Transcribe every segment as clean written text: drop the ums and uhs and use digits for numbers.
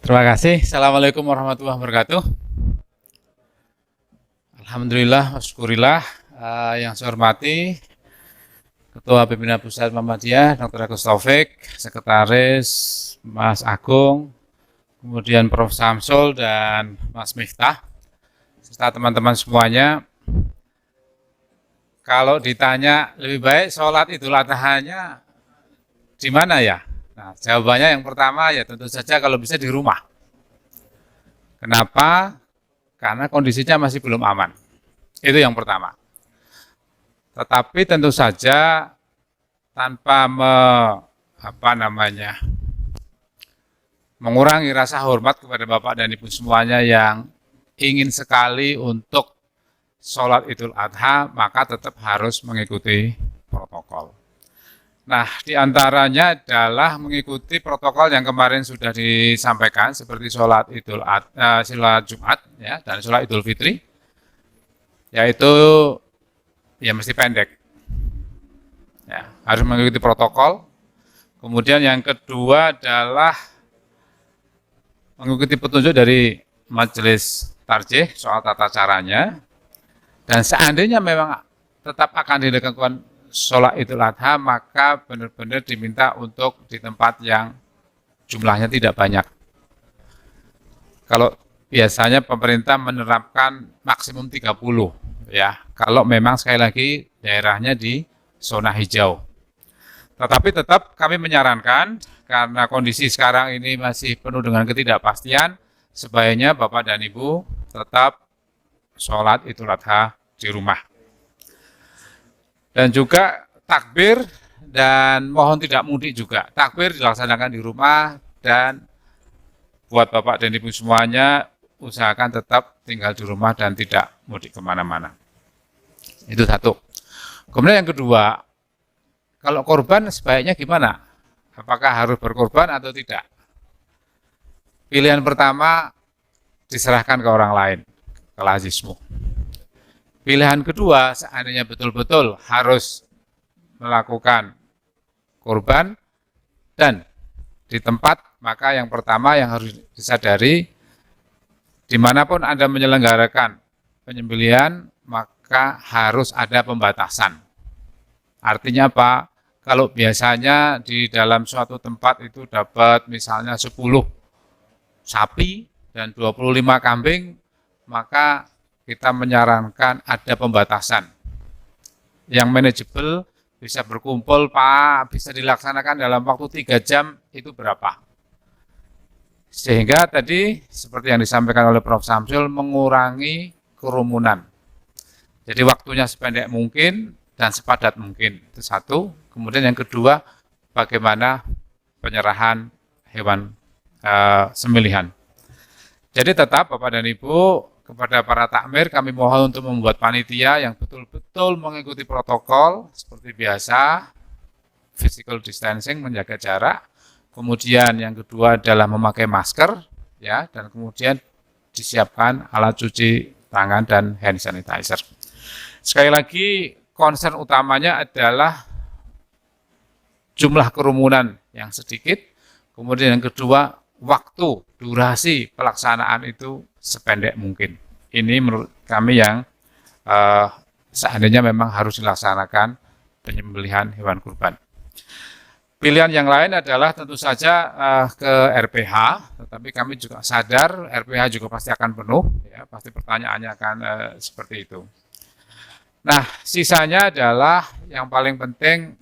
Terima kasih. Assalamualaikum warahmatullahi wabarakatuh. Alhamdulillah, wasyukurillah. Yang saya hormati Ketua Pimpinan Pusat Muhammadiyah, Dr. Agus Taufik, Sekretaris Mas Agung, kemudian Prof. Samsul dan Mas Miftah, serta teman-teman semuanya. Kalau ditanya lebih baik sholat Idul Adha-nya di mana ya? Nah, jawabannya yang pertama ya tentu saja kalau bisa di rumah. Kenapa? Karena kondisinya masih belum aman. Itu yang pertama. Tetapi tentu saja tanpa mengurangi rasa hormat kepada Bapak dan Ibu semuanya yang ingin sekali untuk sholat Idul Adha, maka tetap harus mengikuti protokol. Nah, diantaranya adalah mengikuti protokol yang kemarin sudah disampaikan, seperti sholat sholat Jumat ya, dan sholat Idul Fitri, yaitu ya mesti pendek, ya, harus mengikuti protokol. Kemudian yang kedua adalah mengikuti petunjuk dari majelis tarjih soal tata caranya, dan seandainya memang tetap akan dilakukan sholat Idul Adha, maka benar-benar diminta untuk di tempat yang jumlahnya tidak banyak. Kalau biasanya pemerintah menerapkan maksimum 30 ya, kalau memang sekali lagi daerahnya di zona hijau. Tetapi tetap kami menyarankan, karena kondisi sekarang ini masih penuh dengan ketidakpastian, sebaiknya Bapak dan Ibu tetap sholat Idul Adha di rumah. Dan juga takbir, dan mohon tidak mudik juga. Takbir dilaksanakan di rumah, dan buat Bapak dan Ibu semuanya, usahakan tetap tinggal di rumah dan tidak mudik kemana-mana. Itu satu. Kemudian yang kedua, kalau korban sebaiknya gimana? Apakah harus berkorban atau tidak? Pilihan pertama, diserahkan ke orang lain, ke lazismu. Pilihan kedua, seandainya betul-betul harus melakukan korban dan di tempat, maka yang pertama yang harus disadari, dimanapun Anda menyelenggarakan penyembelihan, maka harus ada pembatasan. Artinya apa? Kalau biasanya di dalam suatu tempat itu dapat misalnya 10 sapi dan 25 kambing, maka kita menyarankan ada pembatasan yang manajeble, bisa berkumpul, Pak, bisa dilaksanakan dalam waktu 3 jam, itu berapa? Sehingga tadi seperti yang disampaikan oleh Prof. Samsul, mengurangi kerumunan. Jadi waktunya sependek mungkin dan sepadat mungkin, itu satu. Kemudian yang kedua, bagaimana penyerahan hewan sembelihan. Jadi tetap Bapak dan Ibu, kepada para takmir kami mohon untuk membuat panitia yang betul-betul mengikuti protokol seperti biasa, physical distancing, menjaga jarak. Kemudian yang kedua adalah memakai masker, ya, dan kemudian disiapkan alat cuci tangan dan hand sanitizer. Sekali lagi, concern utamanya adalah jumlah kerumunan yang sedikit. Kemudian yang kedua, waktu, durasi pelaksanaan itu sependek mungkin. Ini menurut kami yang seandainya memang harus dilaksanakan penyembelihan hewan kurban. Pilihan yang lain adalah tentu saja ke RPH, tetapi kami juga sadar RPH juga pasti akan penuh, ya, pasti pertanyaannya akan seperti itu. Nah, sisanya adalah yang paling penting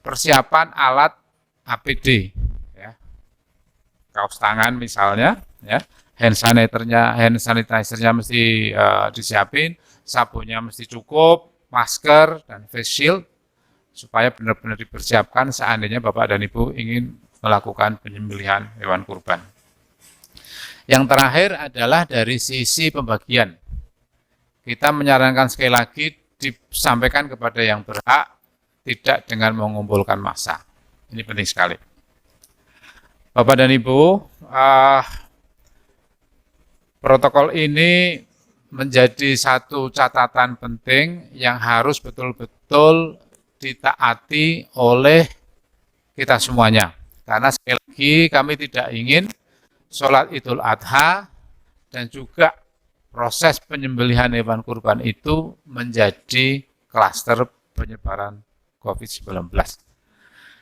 persiapan alat APD, ya, kaos tangan misalnya, ya, hand sanitizer-nya mesti disiapin, sabunnya mesti cukup, masker dan face shield, supaya benar-benar dipersiapkan seandainya Bapak dan Ibu ingin melakukan penyembelihan hewan kurban. Yang terakhir adalah dari sisi pembagian. Kita menyarankan sekali lagi disampaikan kepada yang berhak, tidak dengan mengumpulkan massa. Ini penting sekali. Bapak dan Ibu, protokol ini menjadi satu catatan penting yang harus betul-betul ditaati oleh kita semuanya. Karena sekali lagi kami tidak ingin sholat Idul Adha dan juga proses penyembelihan hewan kurban itu menjadi klaster penyebaran COVID-19.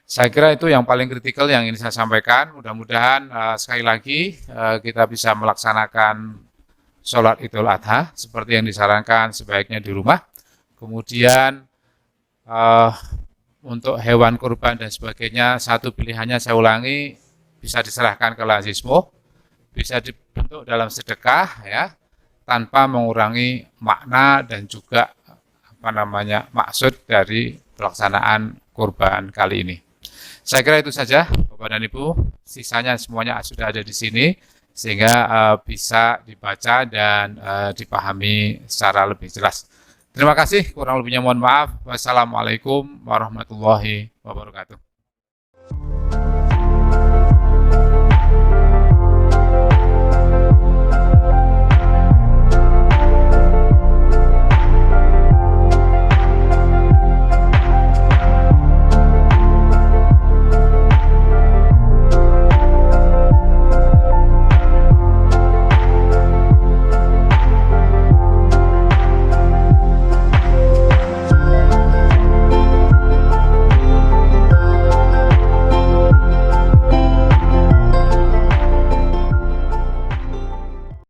Saya kira itu yang paling kritikal yang ingin saya sampaikan. Mudah-mudahan sekali lagi kita bisa melaksanakan sholat Idul Adha seperti yang disarankan sebaiknya di rumah. Kemudian untuk hewan kurban dan sebagainya, satu pilihannya saya ulangi, bisa diserahkan ke lazismo, bisa dibentuk dalam sedekah ya, tanpa mengurangi makna dan juga maksud dari pelaksanaan kurban kali ini. Saya kira itu saja Bapak dan Ibu, sisanya semuanya sudah ada di sini sehingga bisa dibaca dan dipahami secara lebih jelas. Terima kasih, kurang lebihnya mohon maaf. Wassalamualaikum warahmatullahi wabarakatuh.